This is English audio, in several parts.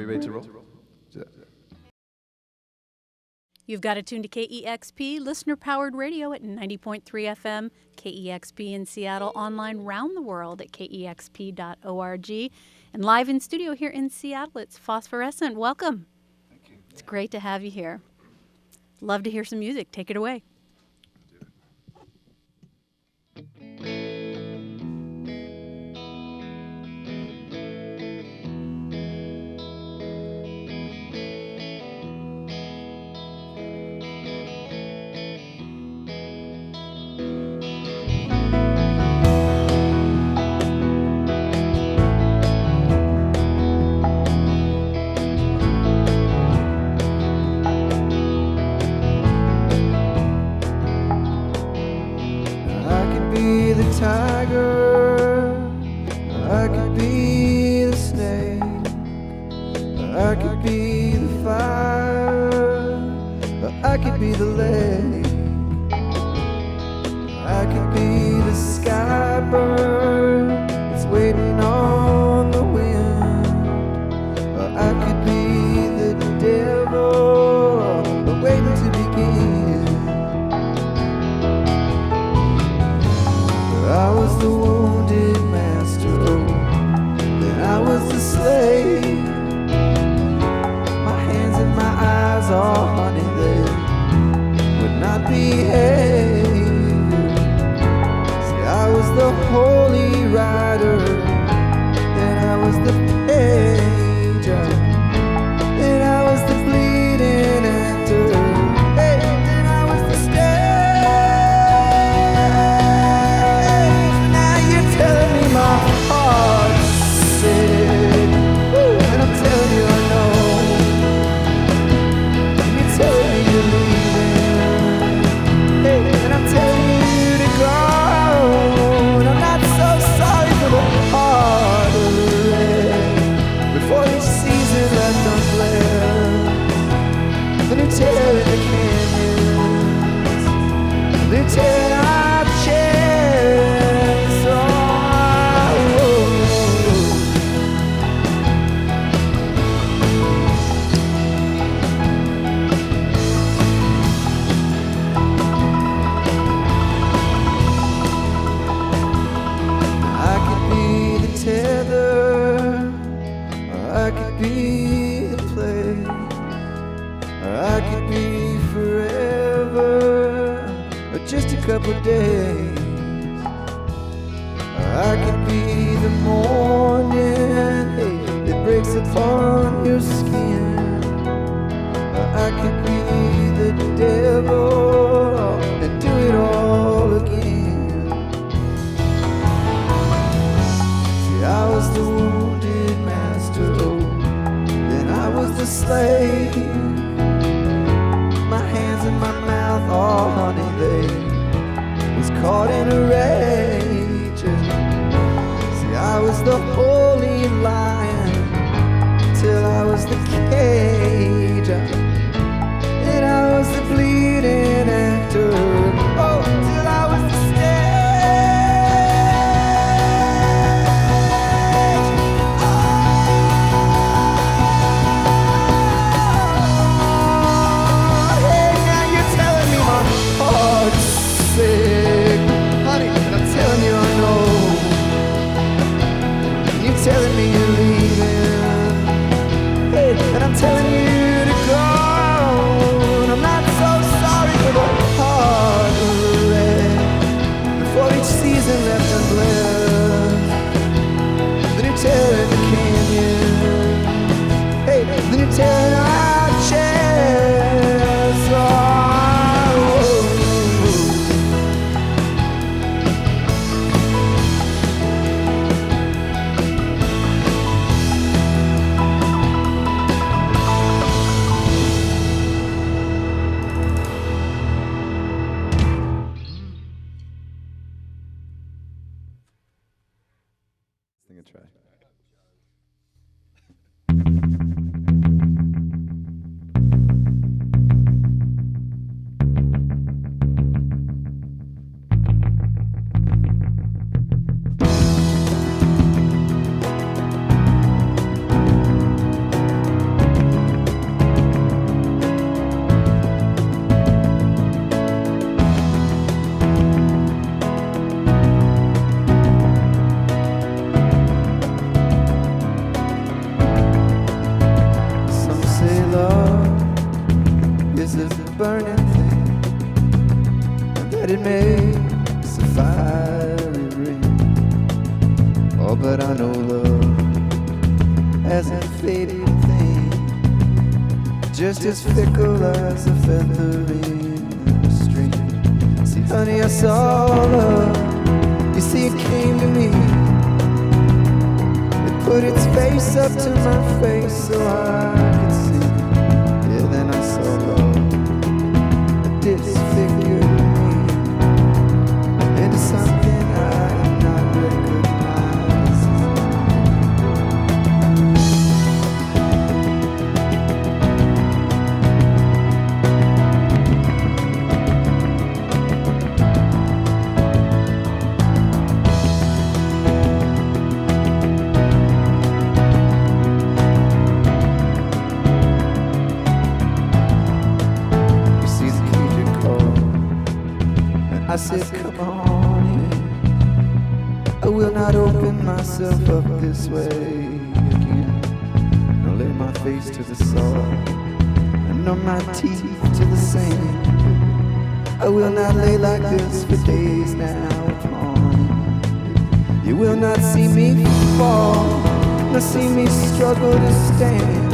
ready to roll? You've got it tuned to KEXP, listener-powered radio at 90.3 FM, KEXP in Seattle, online round the world at kexp.org, and live in studio here in Seattle, it's Phosphorescent. Welcome. Thank you. It's great to have you here. Love to hear some music. Take it away. Tiger, I could be the snake, I could be the fire, I could be the lake, I could be the sky bird that's waiting on the wind, I could be the devil waiting to begin. I was the wounded master, then I was the slave. My hands and my eyes, all honey, they would not behave. See, I was the holy rider, then I was the pager, then I was the bleeding actor, hey, then I was the stage. My heart sick, and I'm telling you I know. You're telling me you're leaving, hey, and I'm telling you to go. And I'm not so sorry for the heart of red before each season left unbled. And they're tearing the canyons, they're tearing our chairs off. I could be the play, I could be forever, or just a couple days. I could be the morning, hey, that breaks upon your skin. I could be the devil and do it all again. See, I was the wounded master, then I was the slave. My hands and my mouth, all honey, they was caught in a rage. See, I was the holy lion till I was the cage, and I was the bleeding actor, oh, till I was the stage. Oh. burning thing, and that it makes a fiery ring. Oh, but I know love as a fading thing, just as fickle as a feather in a string. See, honey, I saw love. You see, it came to me. It put its face up to my face so I could see. Yeah, then I saw love. It disfigured me into something I did not recognize. I said, come on in. I will not open myself up this way again. I'll lay my face to the soil and numb my teeth to the sand. I will not lay like this for days now upon end. You will not see me fall, nor see me struggle to stand,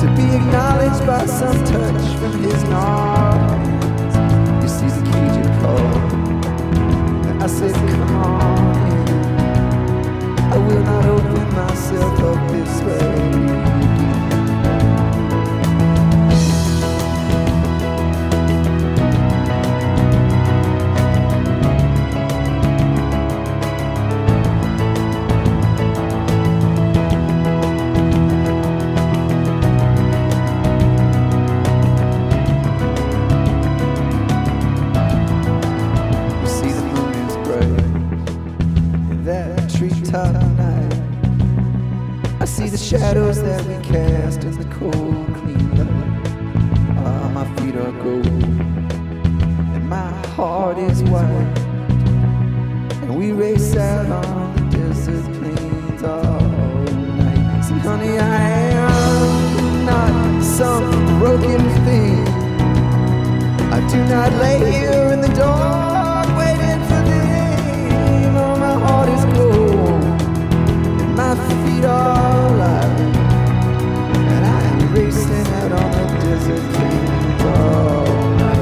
to be acknowledged by some touch from his gnarled hands. You see the cage it called, and I said, come on in. I will not open myself up this way. Shadows that we cast in the cold, clean light. Ah, my feet are gold, and my heart is white. And we race out on the desert plains all night. See, honey, I am not some broken thing. I do not lay here in the dark waiting for thee. No, my heart is cold, and my feet are light. Racing out on the desert plains all night.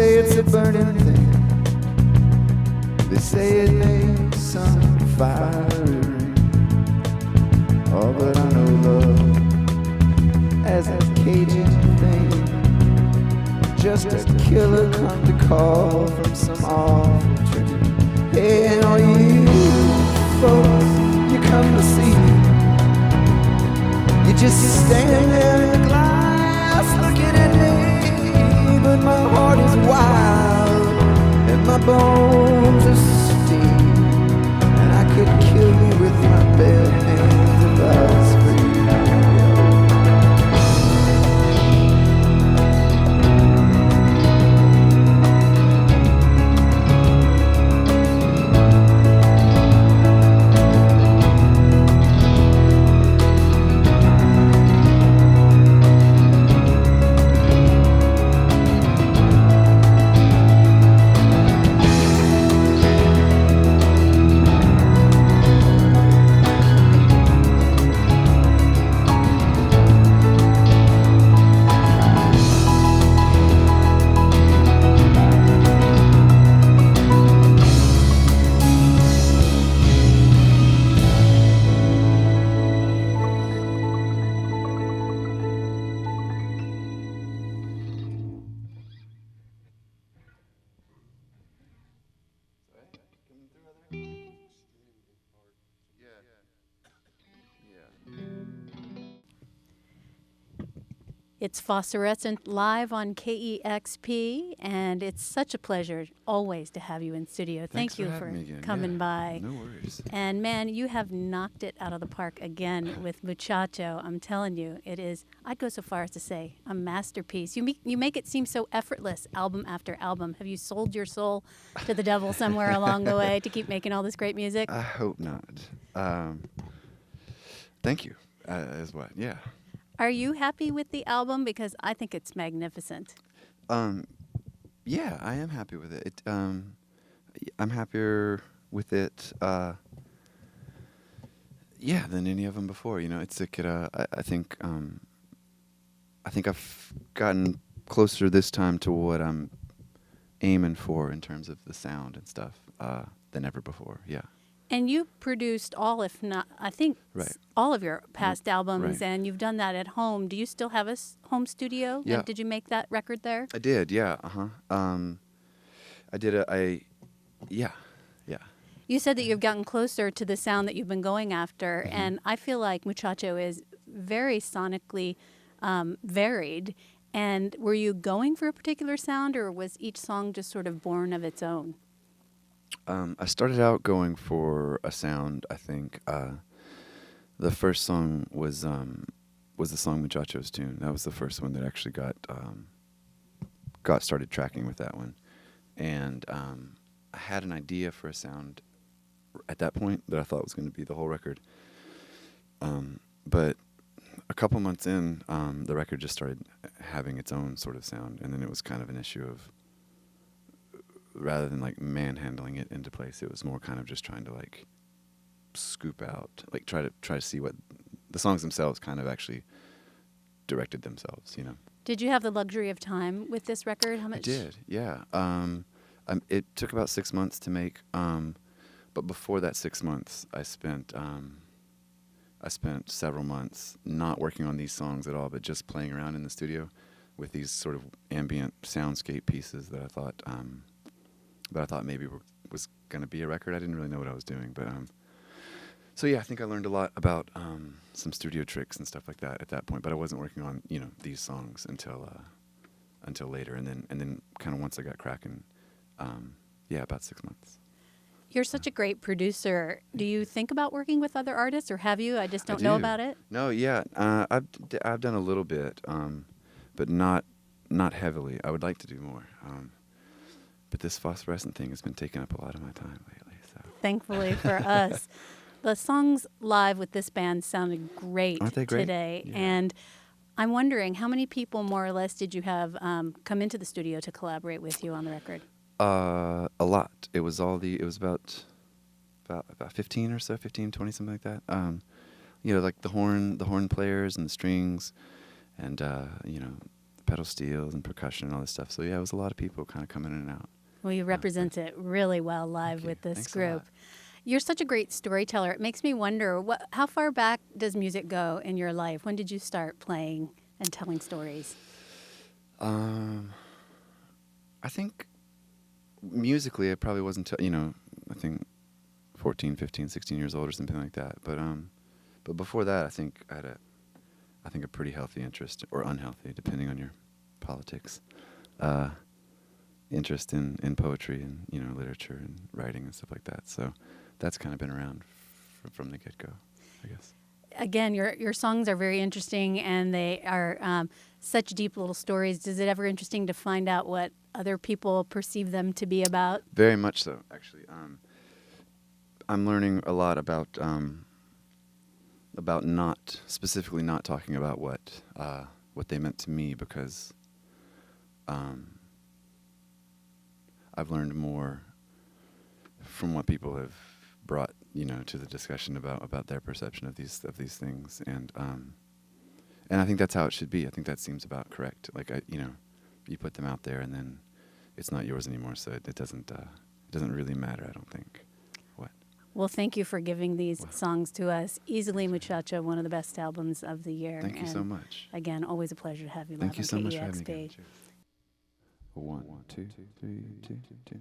It's a burning thing. They say it makes some fire ring. Oh, but I know love as a caging thing, just a killer come to call from some awful dream. Hey, and all you folks, you come to see me. You just stand there in the glass looking at me. But my heart is wild, and my bones are steam, and I could kill you with my bare hands if I was free. It's Phosphorescent live on KEXP, and it's such a pleasure always to have you in studio. Thanks Thank you for for having me again. coming Yeah, by. no worries. And man, you have knocked it out of the park again with Muchacho. I'm telling you, it is, I'd go so far as to say, a masterpiece. You make it seem so effortless, album after album. Have you sold your soul to the devil somewhere along the way to keep making all this great music? I hope not. Thank you. Is what? Yeah. Are you happy with the album? Because I think it's magnificent. Yeah, I am happy with it. I'm happier with it. Yeah, than any of them before. You know, it's like I think I've gotten closer this time to what I'm aiming for in terms of the sound and stuff than ever before. Yeah. And you produced all, if not, I think, Right. all of your past albums, Right. and you've done that at home. Do you still have a home studio? Yeah. And did you make that record there? I did. Yeah. I did. Yeah. You said that you've gotten closer to the sound that you've been going after, Mm-hmm. and I feel like Muchacho is very sonically varied. And were you going for a particular sound, or was each song just sort of born of its own? I started out going for a sound. I think the first song was the song Muchacho's tune. That was the first one that actually got started tracking with that one, and I had an idea for a sound at that point that I thought was going to be the whole record. But a couple months in, the record just started having its own sort of sound, and then it was kind of an issue of, rather than like manhandling it into place, it was more kind of just trying to like scoop out, like try to see what the songs themselves kind of actually directed themselves, you know. Did you have the luxury of time with this record? How much? I did, yeah. It took about 6 months to make, but before that 6 months, I spent several months not working on these songs at all, but just playing around in the studio with these sort of ambient soundscape pieces that I thought maybe was going to be a record. I didn't really know what I was doing, but so yeah, I think I learned a lot about some studio tricks and stuff like that at that point. But I wasn't working on these songs until later, and then kind of once I got cracking, about 6 months. You're such a great producer. Do you think about working with other artists, or have you? I just don't know about it. No, yeah, I've done a little bit, but not heavily. I would like to do more. But this Phosphorescent thing has been taking up a lot of my time lately. So Thankfully for us. The songs live with this band sounded great, Aren't they great? Today. Yeah. And I'm wondering, how many people more or less did you have come into the studio to collaborate with you on the record? A lot. It was about 15 or so, 15, 20, something like that. Like the horn players and the strings, and the pedal steels and percussion and all this stuff. So yeah, it was a lot of people kind of coming in and out. Well, you represent it really well live with this Thanks group. You're such a great storyteller. It makes me wonder, how far back does music go in your life? When did you start playing and telling stories? I think musically it probably wasn't until, I think 14, 15, 16 years old or something like that. But before that, I think I had a pretty healthy interest, or unhealthy, depending on your politics, interest in poetry and literature and writing and stuff like that. So that's kind of been around from the get-go, I guess. Again, your songs are very interesting, and they are such deep little stories. Is it ever interesting to find out what other people perceive them to be about? Very much so, actually. I'm learning a lot about specifically not talking about what they meant to me, because I've learned more from what people have brought to the discussion about their perception of these things, and I think that's how it should be. I think that seems about correct. Like you put them out there, and then it's not yours anymore, so it doesn't really matter, I don't think. Well, thank you for giving these songs to us. Easily Muchacho, one of the best albums of the year. Thank you so much. Again, always a pleasure to have you live on KEXP. Thank you so much for having me again. Cheers. 1, 2, 3, 2, 2.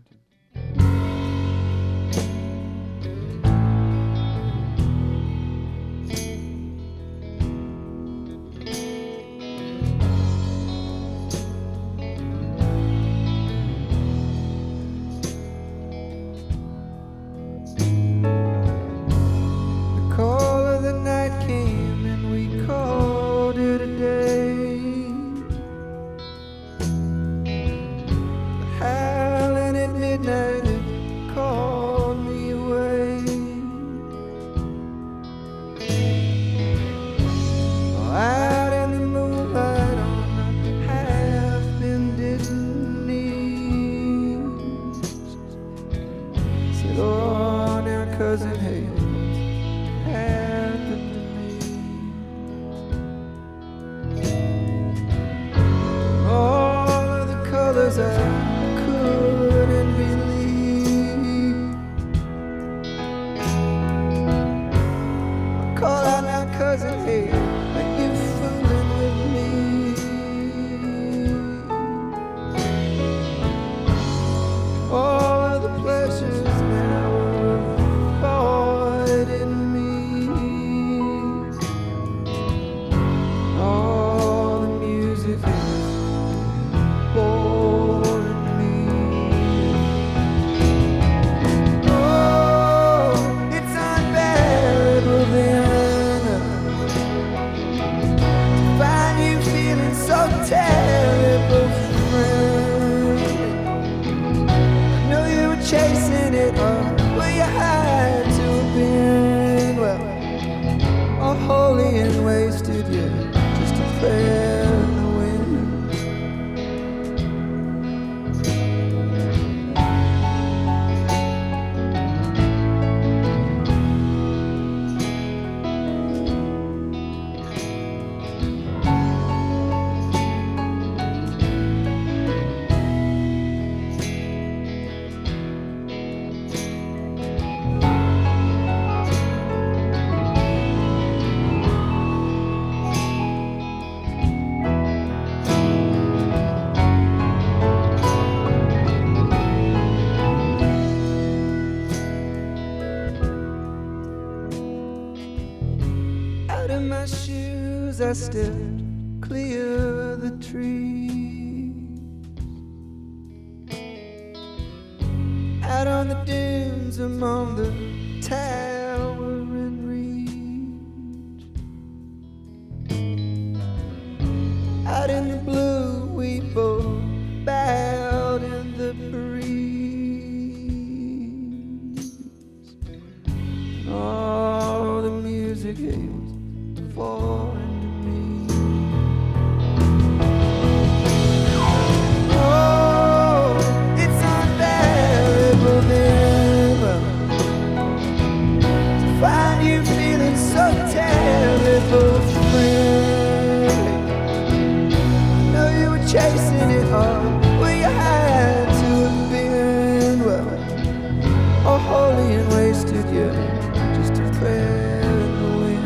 'cause I couldn't believe. I call out now, cousin, hey, are you fooling with me? All of the pleasures now are avoiding me. All the music is boring me. Oh, it's unbearable then to find you feeling so terrible, friend. I know you were chasing it up, well you had to have been. Well, all holy and wasted, yeah, just a prayer in the wind. Out of my shoes I stepped clear of the trees. Out on the dunes among the towering reeds. Out in the blue we both bowed in the breeze. Oh, the music hails foreign to me. Oh, it's unbearable then to find you feeling so terrible, friend. I know you were chasing it all, well you had to have been. Well, all holy and wasted, yeah, just a prayer in the wind.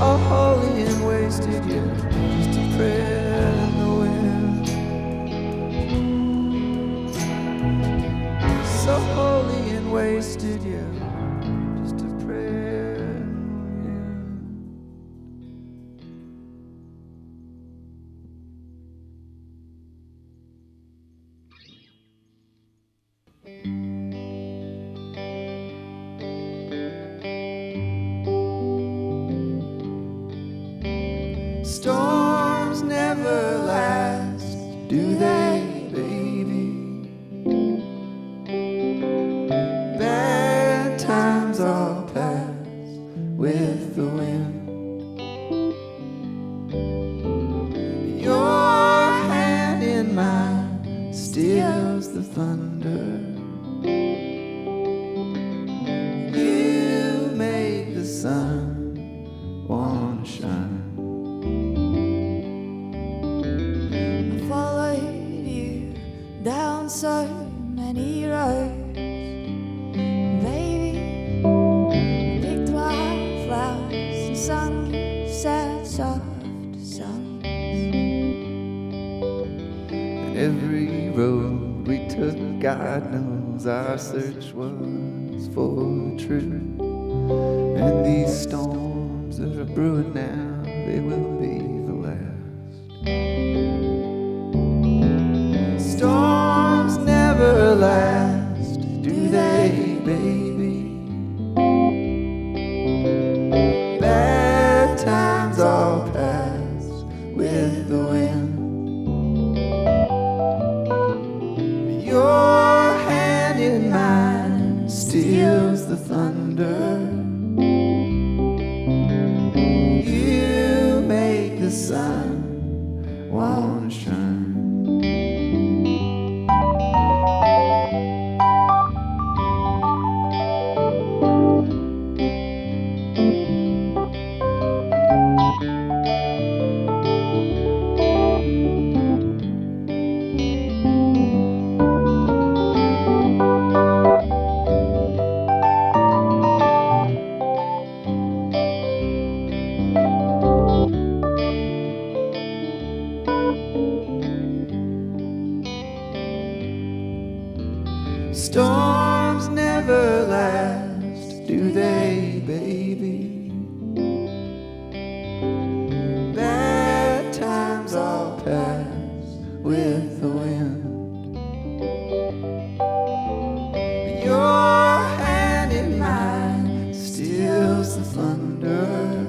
All holy and wasted, yeah, just a prayer in the wind. So holy and wasted, yeah, just a prayer in the wind. Storms never last, do they, baby? Bad times all pass with the wind. Your hand in mine steals the thunder. You make the sun wanna shine. I followed you down so many roads, baby. I picked wildflowers and sung you sad, soft songs. And every road we took, God knows our search was for the truth. And these storms that are brewing now, they will be the last. Storms never last, do they, baby? Bad times all pass with the wind. Your hand in mine steals the thunder. You they, baby? Bad times all pass with the wind. Your hand in mine steals the thunder.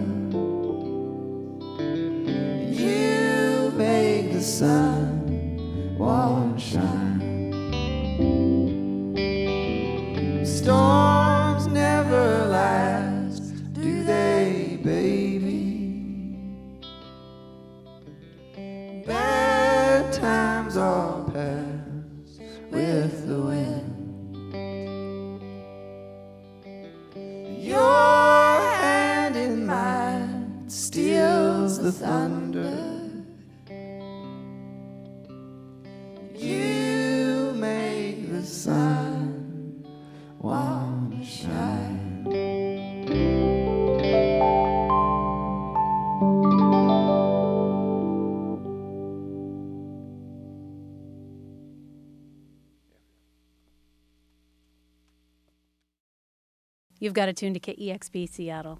You make the sun won't shine. Storms never last, do they, baby? Bad times all pass with the wind. Your hand in mine steals the thunder. You make the sun wanna shine. You've got it tuned to KEXP Seattle.